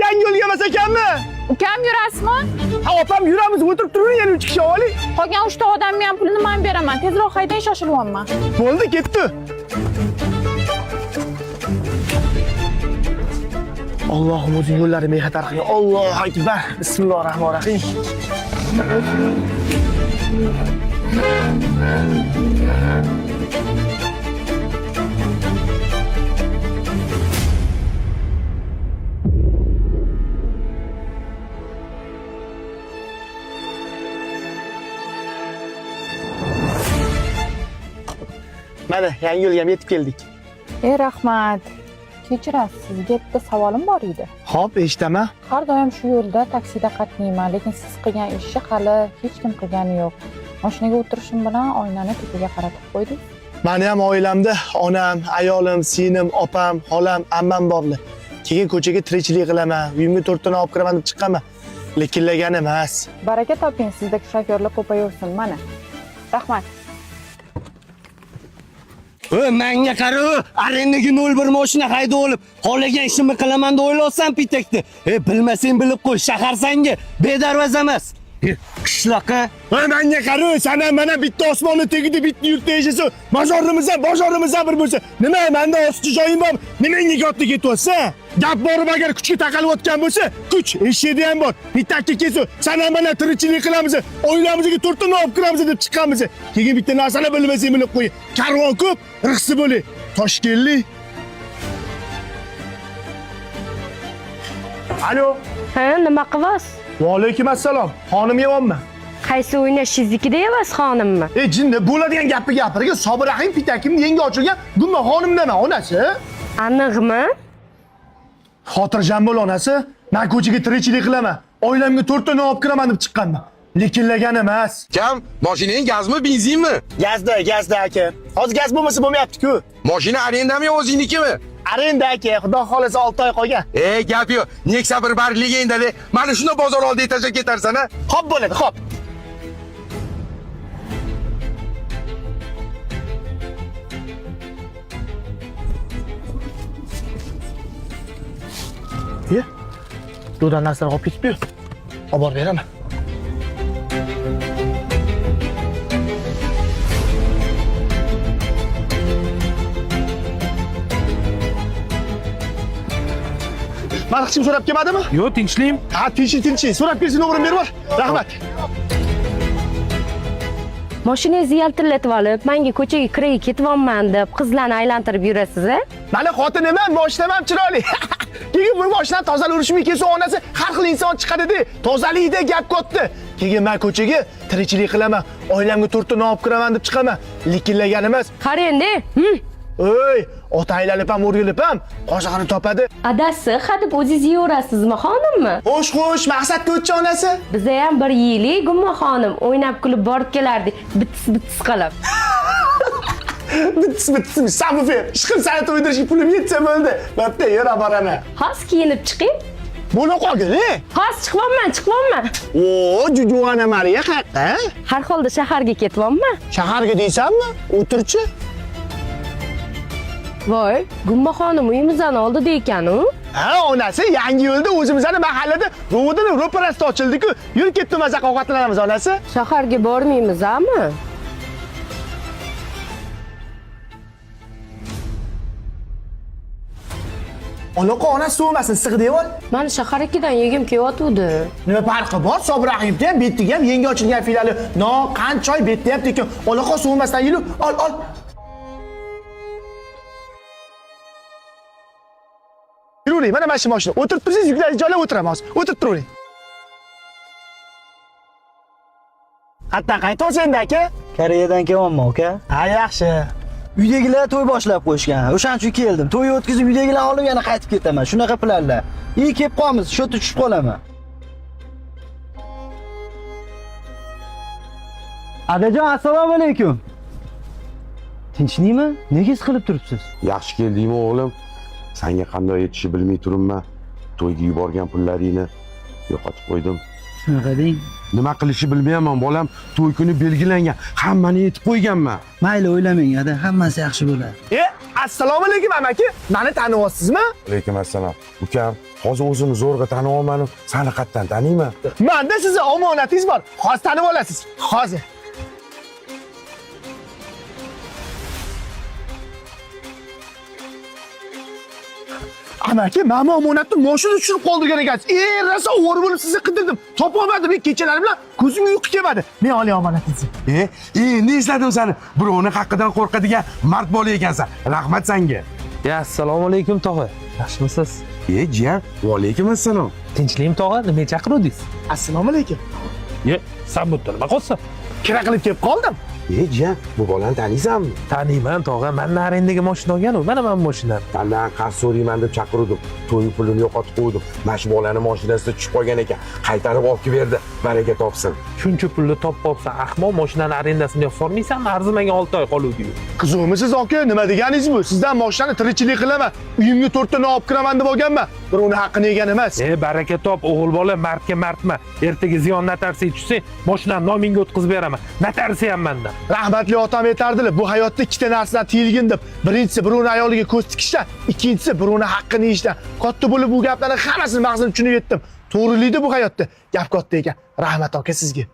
Yangi yo'lga emas ekanmi? Ukam yurasizmi? Ha, opam yuramiz, o'tirib turing, yana 3 kishi oling. Qolgan 3 ta odamning ham pulini men beraman. Tezroq haydang, shoshilyapman. Bo'ldi, ketdi. Allohim o'zing yo'llarini bexatar qilgin. Allohu akbar. Bismillahirrohmanirrohim. Mana yangi yo'lga ham yetib keldik. Rahmat. Kechirasiz, sizga bitta savolim bor edi. Xo'p, eshitaman. Har doim shu yo'lda taksida qatnayman, lekin siz qilgan ishni hali hech kim qilgani yo'q. Mashinaga o'tirishim bilan oynani tepaga qaratib qo'ydingiz. Meni ham oilamda onam, ayolim, singlim, opam, xolam, ammam borlar. Keyin ko'chaga tirikchilik qilaman, uyimga 4 tona olib kiraman deb chiqqanman. Lekin lagan emas. Baraka toping, sizdek shofyorlar ko'payaversin mana. Rahmat. Menga qara, arendaga 01 mashina haydab olib, xohlagan ishimni qilaman deb o'ylaysan pitakda. Bilmasang bilib qo'y, shahar senga bedarvoza emas. Qishloqqa. Menga qara, sana mana bitta osmonni tagida bitta yurtda yashasa, bozorimizdan bir bo'lsa, nima menda osti joyim bor? Nimanga katta ketyapsa? Gap borib agar kuchga taqalib o'tgan bo'lsa, kuch eshikda ham bor. Bittaga kelsa, sana mana tirikchilik qilamiz, oilamizga 4 tona olib kiramiz deb chiqqanmiz. Keyin bitta narsani bilmasang bilib qo'y. Karvon ko'p, rixsi bo'ling. Toshkentlik. Alo. Ha, nima qilyapsiz? Va alaykum assalom. Xonim yevonmi? Qaysi o'ynashingizniki deyapsiz, xonimmi? Jinni, bo'ladigan gapni gapirga Sobirahim pitakimni yangi ochilgan Gumma xonimdan onasi. Aniqmi? Xotirjam bo'l onasi. Men ko'chaga tirikchilik qilaman. Oilamga 4 tona olib kiraman deb chiqqanman. Lekin lagan emas. Kam, mashinang gazmi, benzinmi? Gazda aka. Hozir gaz bo'lmasa bo'lmayapti-ku. Mashina arendami yo o'zingnikimi? Arenda aka, xudo xolasa 6 oy qolgan. Gap yo'q. Nexia bir bar legendali. Mana shuni bozor oldiga tashlab ketarsan-a? Xo'p bo'ladi, xo'p. Ye. Do'dan narsalar olib ketib-yu. Olib borib beraman. Marxchim so'rab kelmadimi? Yo'q, tinchlik. Ha, tinchlik. So'rab kelsin, o'g'rim berib bor. Rahmat. Mashinangizni yaltillatib olib, menga ko'chaga kiraga ketyapman deb qizlarni aylantirib yurasiz-a? Mani xotiniman, mashinam ham chiroyli. Keyin bu mashinani tozalavurishimga kelsa, onasi har xil inson chiqadi-da. Tozalikda gap katta. Keyin men ko'chaga tirikchilik qilaman, oilamga 4 tona olib kiraman deb chiqaman. Lekin lagan emas. Qarang-da. Oy, ota aylanib ham o'rgilib ham qo'shig'ini topadi. Adasi, hadeb o'zingiz yeyorasizmi, xonimmi? Xo'sh, maqsad ko'chchi onasi. Biza ham bir yili Gumma xonim o'ynab kulib borib kelardik, bitis qilib. Bitis, sabufer. Ishqim seni to'ydirishga pulim yetsa bo'ldi. Bo'pti, yura boraman. Hozir kiyinib chiqing. Bo'la qolgin, Hozir chiqyapman. O, jujuvona Mariya qayerda? Har holda shaharga ketyapman. Shaharga deysanmi? O'tirchi. Voy, Gumma xonim uyimizdan oldida ekan-u. Ha, onasi yangi yo'lda o'zimizning mahallada ro'vudini ro'parasida ochildi-ku. Yur ketdi maza ovqatlanamiz onasi. Shaharga bormaymizmi? Aloqa onasi so'masin, sig'di devor. Meni shahar ikidan yegim kelyotdi. Nima farqi bor? Sobirahimda ham, bettiga ham yangi ochilgan filiali. No, qanchoy betda ham tekin. Aloqa so'masdan yurib, ol. Yuring, mana mashina. O'tirib tursangiz, yuklarni joylab o'tiraman hozir. O'tirib turing. Hatta qaytasiz endi aka? Koreyadan kelyapman aka. Ha, yaxshi. Uydagilar to'y boshlab qo'yishgan. O'shaning uchun keldim. To'y o'tkazib uydagilarni olib yana qaytib ketaman. Shunaqa planlar. Kelib qolamiz, shu yerda tushib qolaman. Adajon, assalomu alaykum. Tinchlikmi? Nega siqilib turibsiz? Yaxshi keldingmi o'g'lim? Senga qanday yetishni bilmay turibman. To'yga yuborgan pullaringni yo'qotib qo'ydim. Shunaqa deng. Nima qilishni bilmayman, bolam. To'y kuni belgilangan. Hammani aytib qo'yganman. Mayli o'ylamang, ada, hammasi yaxshi bo'ladi. Assalomu alaykum amaki. Meni taniyapsizmi? Alaykum assalom. Ukam, hozir o'zimni zo'rg'a tanib olmadim. Sani qayerdan taniyman? Menda sizning omonatingiz bor. Hozir tanib olasiz. Hozir. Amaki, men omonatni mashina tushirib qoldirgan ekansiz. Rosa o'g'ri bo'lib sizni qidirdim. Topolmadim. Kechalari bilan ko'zimga uyqu kelmadi. Men olay omonatingizni. Endi esladim seni. Birovni haqqidan qo'rqadigan mard bola ekansan. Rahmat senga. Assalomu alaykum tog'a. Yaxshimisiz? Jiyan, va alaykum assalom. Tinchlikmi tog'a? Nima chaqiruvdingiz? Assalomu alaykum. Sen bu yerda nima qilsan? Kira qilib kelib qoldim. Jiyan, bu bolani taniysanmi? Taniyman tog'a. Mendan arendaga mashina olgan-ku. Mana men mashinam. Tandan qarz so'rayman deb chaqirdim. To'y pulini yo'qotib qo'ydim. Mana shu bolani mashinasida tushib qolgan ekan. Qaytarib olib berdi. Baraka topsin. Shuncha pulni topib olsan, ahmoq mashinani arendasini yo'q solmaysanmi? Arzimagan 6 oy qoluvdi-yu. Qizig'imisiz aka, nima deganingiz bu? Sizdan mashinani tirikchilik qilaman. Uyimga 4 ta olib kiraman deb olganman. Birovni haqqini yegan emas. Baraka top, o'g'il bola, mardga mardma. Ertaga ziyon natarsiga tushsang, mashinani nomingga o'tkazib beraman. Natarsi ham mendan. Rahmatli otam aytardilar, bu hayotda ikkita narsadan tiyilgin deb. Birinchisi birovni ayoliga ko'z tikishdan, ikkinchisi birovni haqqini yeyishdan. Katta bo'lib bu gaplarning hammasini mag'zini tushunib yetdim. To'g'rilikda bu hayotda gap katta ekan. Rahmat aka sizga.